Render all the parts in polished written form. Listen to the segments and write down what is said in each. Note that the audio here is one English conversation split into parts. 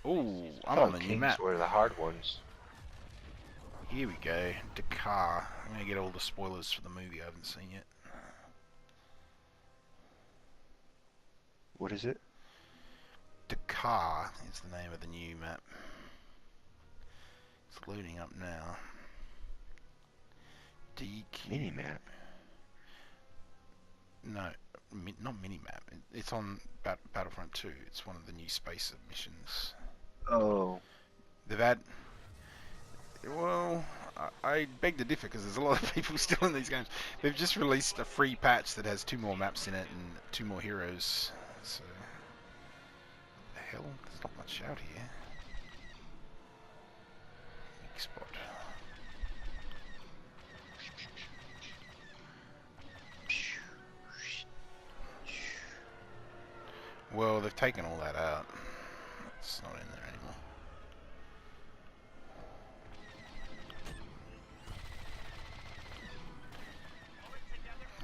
Ooh, I I'm on thought the new Kings map. were the hard ones. Here we go. Dakar. I'm gonna get all the spoilers for the movie I haven't seen yet. What is it? Dakar is the name of the new map. It's loading up now. DQ. Mini-map? No, not mini-map. It's on Battlefront 2. It's one of the new space missions. Oh. They've had... Well, I beg to differ because there's a lot of people still in these games. They've just released a free patch that has 2 more maps in it and 2 more heroes. So... the hell? There's not much out here. Weak spot. Well, they've taken all that out. It's not in there anymore.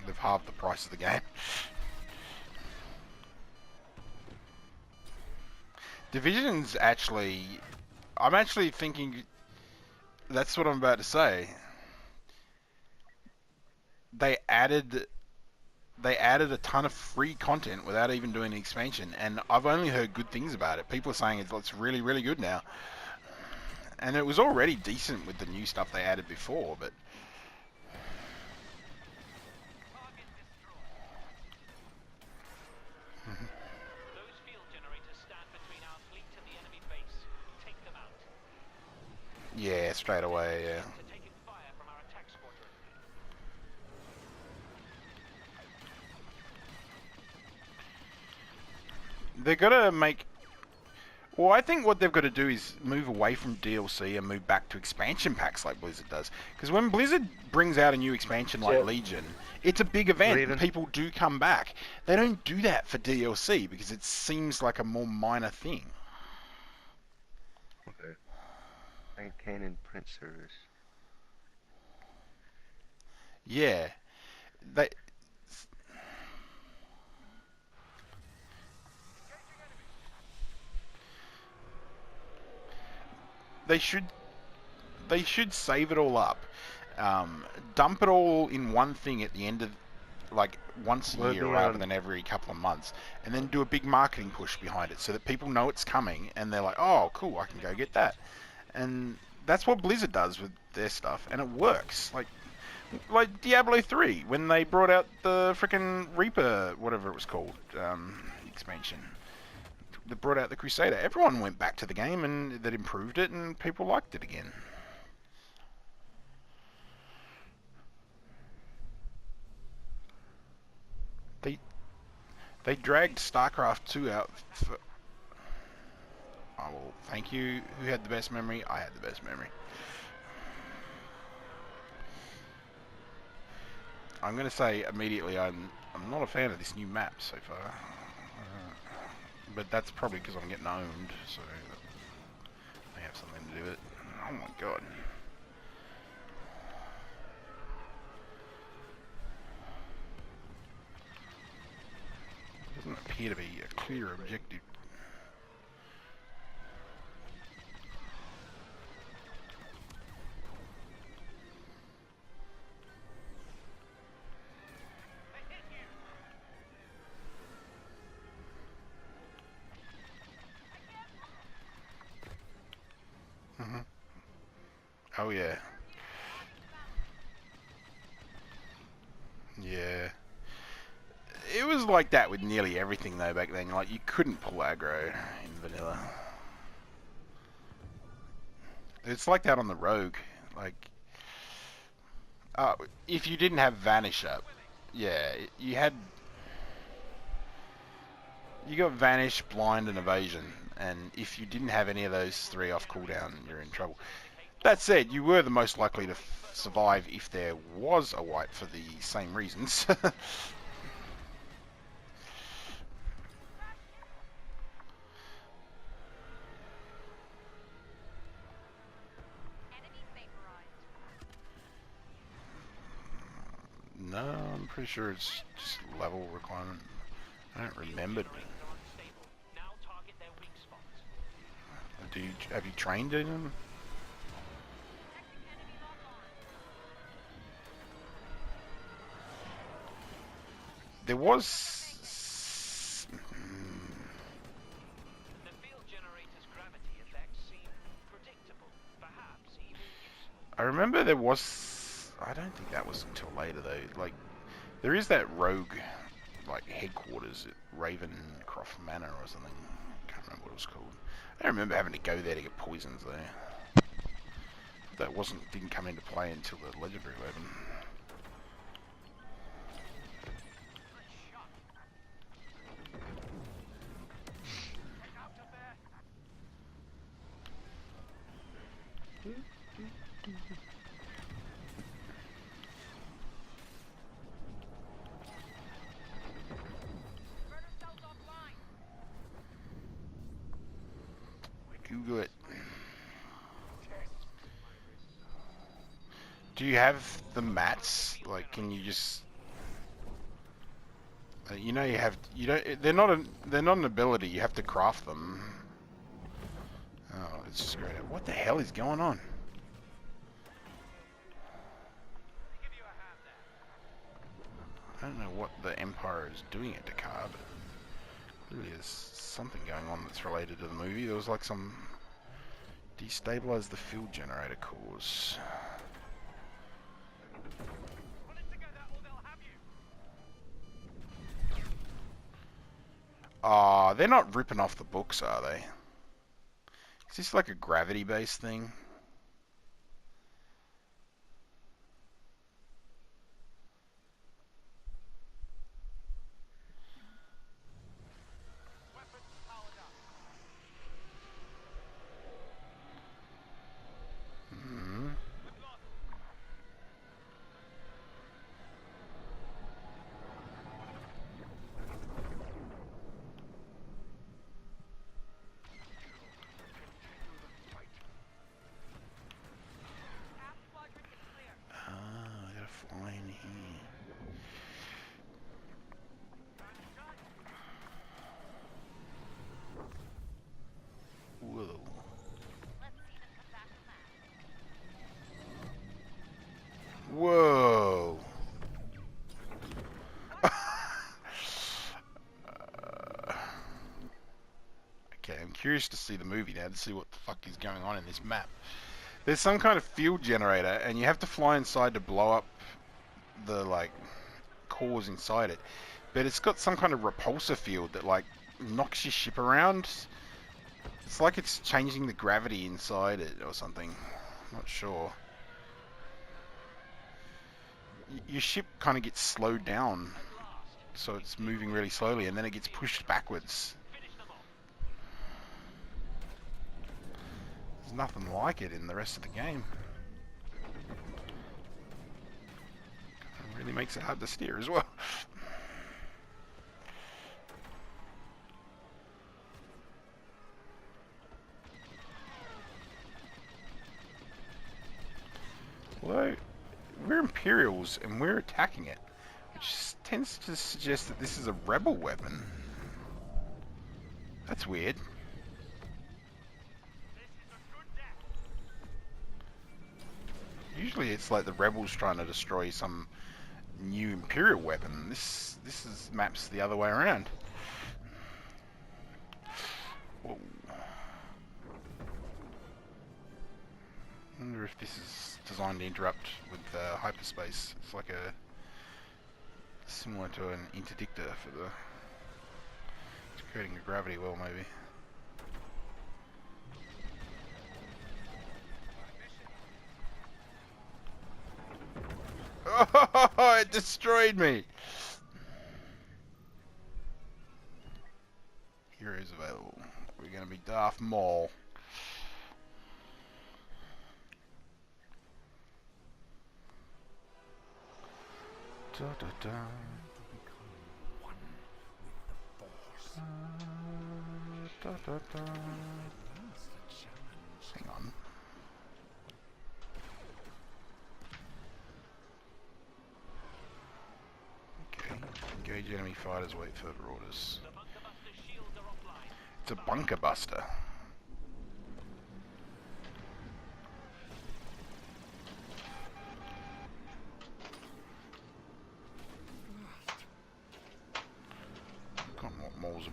They've halved the price of the game. Division's actually... I'm actually thinking... That's what I'm about to say. They added a ton of free content without even doing an expansion, and I've only heard good things about it. People are saying it's really, really good now. And it was already decent with the new stuff they added before, but... Yeah, straight away, yeah. They're gonna make... Well, I think what they've got to do is move away from DLC and move back to expansion packs like Blizzard does. Because when Blizzard brings out a new expansion like Legion, it's a big event and people do come back. They don't do that for DLC because it seems like a more minor thing. Okay. Canon print service. Yeah. They should save it all up, dump it all in one thing at the end of, like, once a year rather than every couple of months, and then do a big marketing push behind it so that people know it's coming and they're like, oh, cool, I can go get that. And that's what Blizzard does with their stuff, and it works. Like Diablo 3, when they brought out the frickin' Reaper, whatever it was called, expansion. That brought out the Crusader. Everyone went back to the game and that improved it, and people liked it again. They dragged StarCraft 2 out for... Oh, well, thank you. Who had the best memory? I had the best memory. I'm going to say immediately I'm not a fan of this new map so far. But that's probably because I'm getting owned, so that may have something to do with it. Oh my god. Doesn't appear to be a clear objective. Oh yeah. Yeah. It was like that with nearly everything though back then. Like, you couldn't pull aggro in vanilla. It's like that on the Rogue. Like, if you didn't have Vanish up, yeah, you got Vanish, Blind, and Evasion, and if you didn't have any of those 3 off cooldown, you're in trouble. That said, you were the most likely to survive if there was a wipe for the same reasons. No, I'm pretty sure it's just level requirement. I don't remember. Have you trained in them? There was. The field generator's gravity effects seem predictable, perhaps even useful. I remember there was. I don't think that was until later though. Like, there is that rogue, like headquarters at Ravencroft Manor or something. Can't remember what it was called. I remember having to go there to get poisons though. That didn't come into play until the legendary weapon. Google it. Do you have the mats? Like, can you just? You know, you have. You don't. They're not an ability. You have to craft them. Oh, it's just great. What the hell is going on? I don't know what the Empire is doing at Dakar, but clearly there's something going on that's related to the movie. There was like some destabilize the field generator cores. Ah, they're not ripping off the books, are they? Is this like a gravity-based thing? Hmm. Ah, I gotta fly in here. Whoa. Whoa. Okay, I'm curious to see the movie now to see what the fuck is going on in this map. There's some kind of field generator, and you have to fly inside to blow up the like cores inside it. But it's got some kind of repulsor field that like knocks your ship around. It's like it's changing the gravity inside it or something. I'm not sure. Your ship kind of gets slowed down, so it's moving really slowly, and then it gets pushed backwards. There's nothing like it in the rest of the game. It really makes it hard to steer as well. Although, we're Imperials and we're attacking it, which tends to suggest that this is a rebel weapon. That's weird. Usually it's like the rebels trying to destroy some new Imperial weapon. This is maps the other way around. Whoa. I wonder if this is designed to interrupt with hyperspace. It's like a similar to an interdictor for the it's creating a gravity well maybe. Oh, it destroyed me. Heroes available. We're gonna be Darth Maul. Da, da, da. Da, da, da. Hang on. Okay. Engage enemy fighters, wait further orders. It's a bunker buster.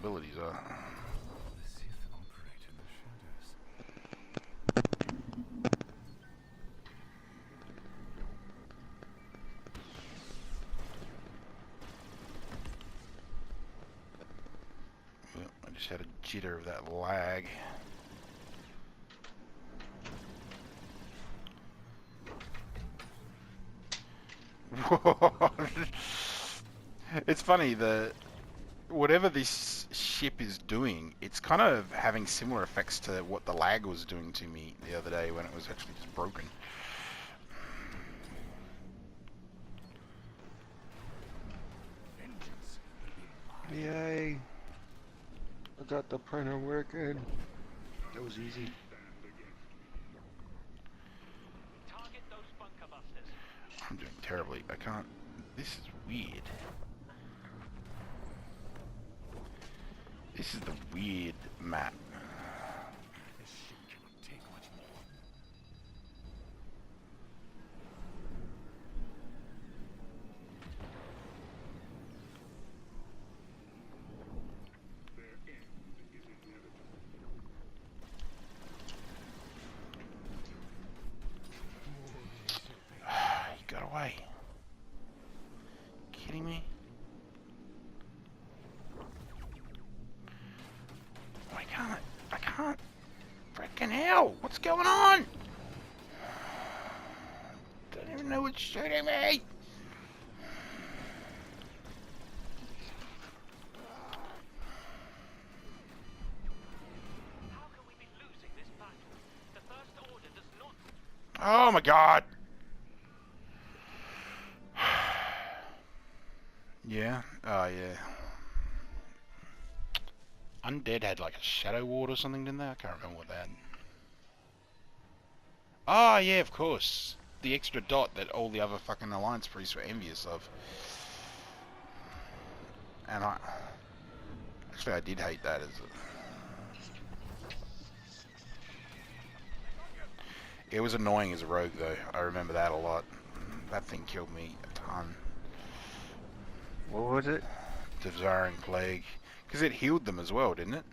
abilities are. The Sith operate in the shadows. Yep, I just had a jitter of that lag. It's funny, whatever this ship is doing, it's kind of having similar effects to what the lag was doing to me the other day when it was actually just broken. Yay! I got the printer working. That was easy. Target those bunker busters. I'm doing terribly. I can't. This is weird. This is the weird map. This ship cannot take much more. He got away. Kidding me? I can't. Freaking hell! What's going on? Don't even know what's shooting me. How can we be losing this battle? The First Order does not. Oh my god. Yeah. Oh yeah. Undead had like a shadow ward or something, didn't they? I can't remember what they had. Ah, yeah, of course. The extra dot that all the other fucking Alliance priests were envious of. And actually I did hate that it was annoying as a rogue though. I remember that a lot. That thing killed me a ton. What was it? Devouring Plague. Because it healed them as well, didn't it?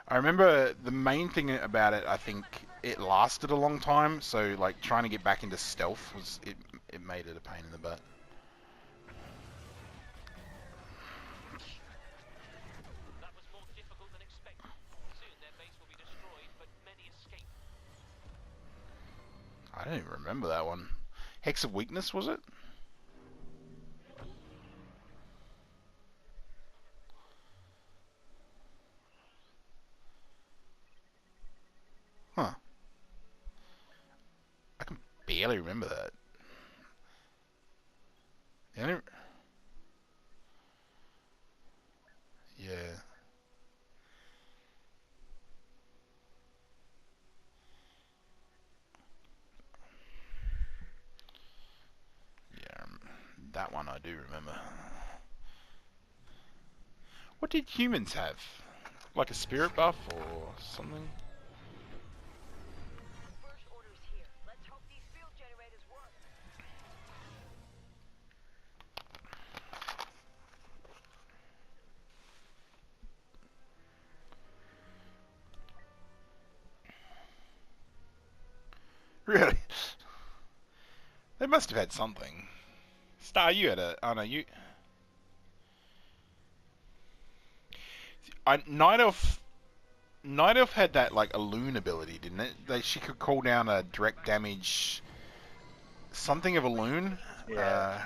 I remember the main thing about it, I think it lasted a long time, so like trying to get back into stealth it made it a pain in the butt. That was more difficult than expected. Soon their base will be destroyed, but many escape. I don't even remember that one. Hex of Weakness, was it? Huh. I can barely remember that. The only... Yeah. Yeah, that one I do remember. What did humans have? Like a spirit buff or something? First order's here. Let's hope these field generators work. Really? They must have had something. Star, you had a... Oh no, you... Night Elf had that, like, a loon ability, didn't it? She could call down a direct damage... Something of a loon? Yeah.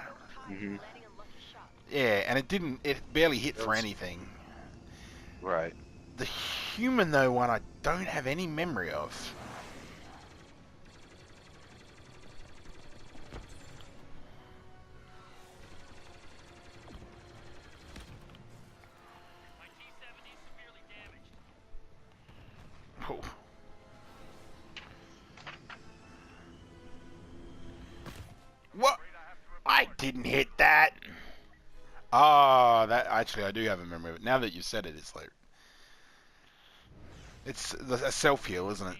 Mhm. Landing a lucky shot. Yeah, and it barely hit for Those- anything. Right. The human, though, one I don't have any memory of. My T-70 is severely damaged. Oh. What? I didn't hit that. Ah, that actually I do have a memory of it. Now that you said it, it's like it's a self heal, isn't it?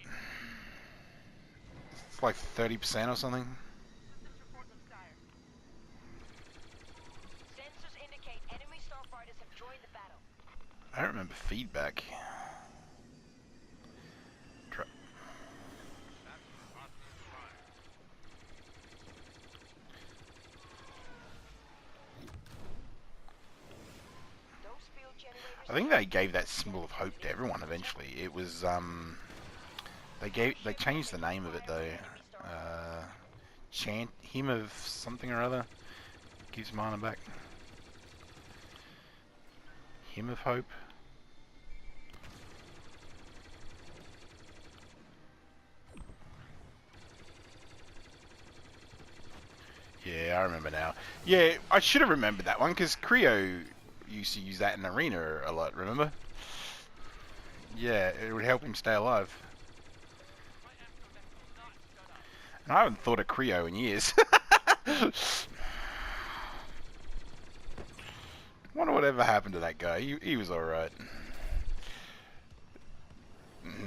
It's like 30% or something. Systems report them, sire. Send I don't remember feedback. Those field generators. I think they gave that symbol of hope to everyone eventually. It was they changed the name of it though. Chant hymn of something or other. Gives mana back. Hymn of hope. Yeah, I remember now. Yeah, I should have remembered that one because Creo used to use that in Arena a lot, remember? Yeah, it would help him stay alive. And I haven't thought of Creo in years. Wonder whatever happened to that guy. He was alright.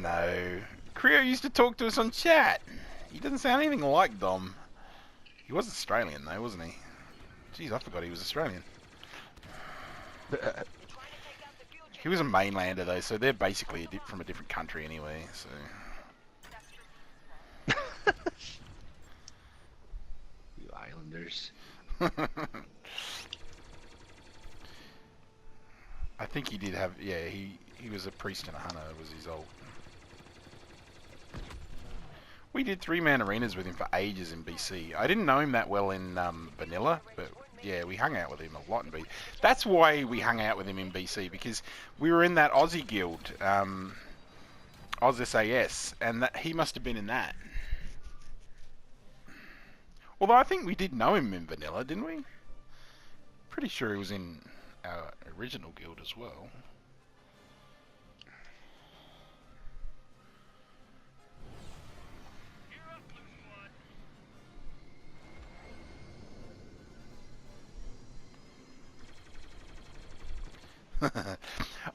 No. Creo used to talk to us on chat. He doesn't sound anything like Dom. He was Australian though, wasn't he? Jeez, I forgot he was Australian. He was a mainlander though, so they're basically from a different country anyway, so... You islanders. I think he did have, yeah, he was a priest and a hunter, was his old. We did 3-man arenas with him for ages in BC. I didn't know him that well in vanilla, but yeah, we hung out with him a lot in BC. That's why we hung out with him in BC, because we were in that Aussie guild, Oz SAS, and he must have been in that. Although I think we did know him in vanilla, didn't we? Pretty sure he was in our original guild as well.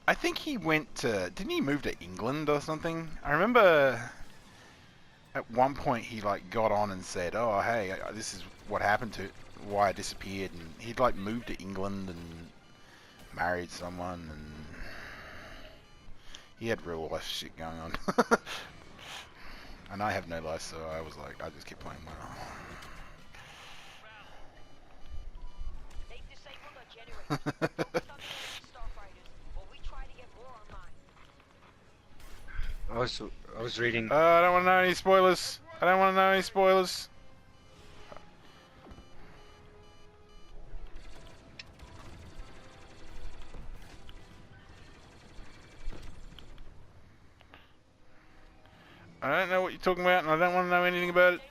I think he went to... Didn't he move to England or something? I remember at one point he like got on and said, "Oh, hey, this is what happened to... why I disappeared." And he'd like moved to England and married someone, and he had real life shit going on. And I have no life, so I was like, I just keep playing WoW. They've disabled our generators. Focus on the enemy Starfighters, while we try to get more online. I was reading. I don't want to know any spoilers. I don't want to know any spoilers. I don't know what you're talking about, and I don't want to know anything about it.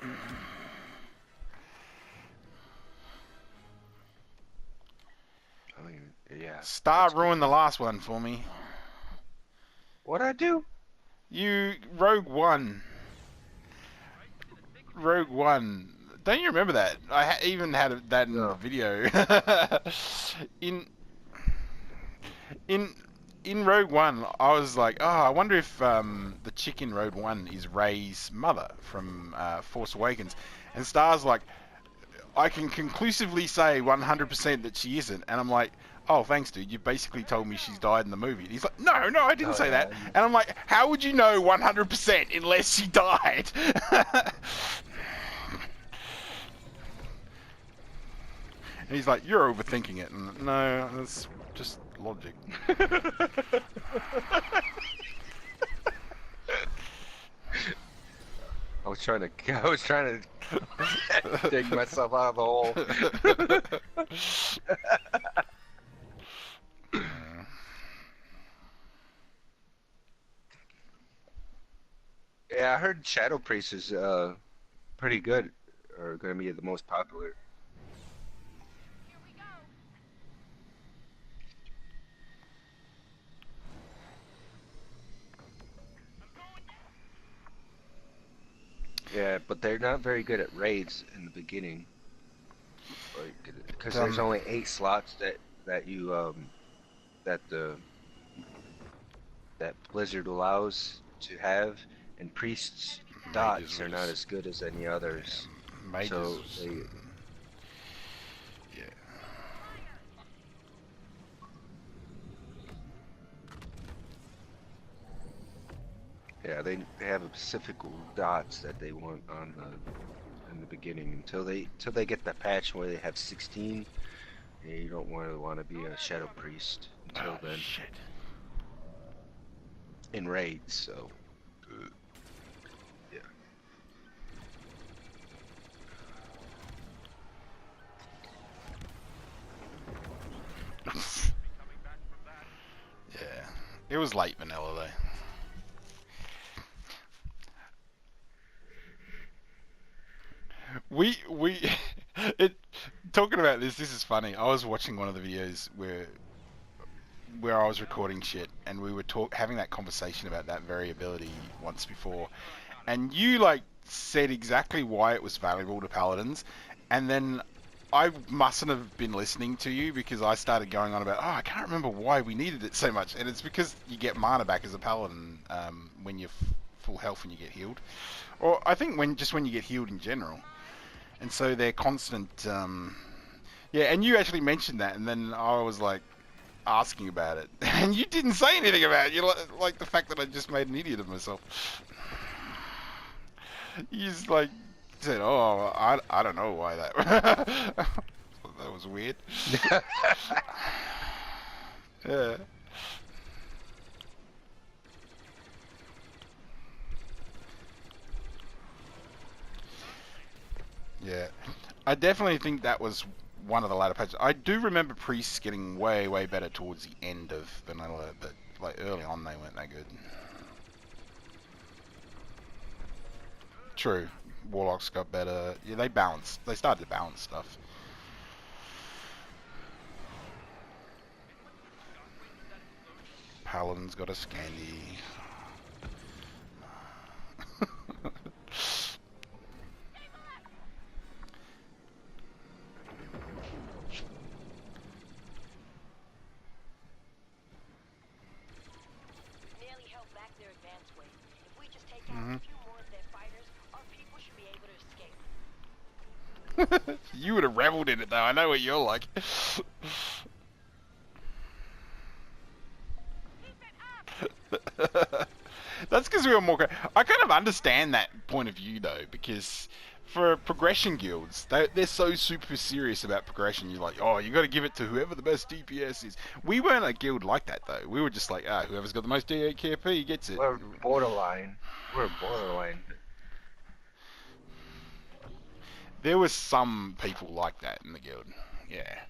Yeah. Star ruined the last one for me. What'd I do? You Rogue One. Rogue One. Don't you remember that? I even had that in the video. in Rogue One, I was like, oh, I wonder if the chick in Rogue One is Rey's mother from Force Awakens. And Star's like, I can conclusively say 100% that she isn't. And I'm like, oh, thanks, dude. You basically told me she's died in the movie. And he's like, no, I didn't say that. And I'm like, how would you know 100% unless she died? And he's like, you're overthinking it. And no, that's just logic. I was trying to dig myself out of the hole. Yeah, I heard Shadow Priest is pretty good, or going to be the most popular. Here we go. Yeah, but they're not very good at raids in the beginning, because there's only 8 slots that you that Blizzard allows to have, and priests dots are not as good as any others. Mages. So Yeah. Yeah, they have a specific dots that they want on in the beginning until they get the patch where they have 16. Yeah, you don't want to be a shadow priest until Oh, then shit. in raids. So yeah, Yeah. It was late vanilla, though. We it talking about this is funny. I was watching one of the videos where I was recording shit and we were having that conversation about that variability once before, and you like said exactly why it was valuable to paladins, and then I mustn't have been listening to you because I started going on about, oh, I can't remember why we needed it so much, and it's because you get mana back as a paladin when you're full health and you get healed, or I think when you get healed in general. And so they're constant. Yeah, and you actually mentioned that, and then I was like asking about it, and you didn't say anything about it. You like the fact that I just made an idiot of myself. You just like said, "Oh, I don't know why that." That was weird. Yeah. Yeah. I definitely think that was one of the latter patches. I do remember priests getting way, way better towards the end of vanilla, but like early on they weren't that good. True. Warlocks got better. Yeah, they balanced. They started to balance stuff. Paladin's got a Scandi. Nearly held back their advance wave. If we just take out Mhm. a few more of their fighters, our people should be able to escape. You would have reveled in it though. I know what you're like. That's because we were more. I kind of understand that point of view though, because for progression guilds, they're so super serious about progression. You're like, oh, you got to give it to whoever the best DPS is. We weren't a guild like that though. We were just like, whoever's got the most DKP gets it. we're borderline. We're borderline. There was some people like that in the guild. Yeah.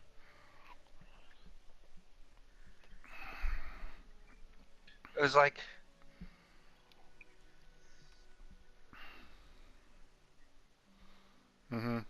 It was like Mhm.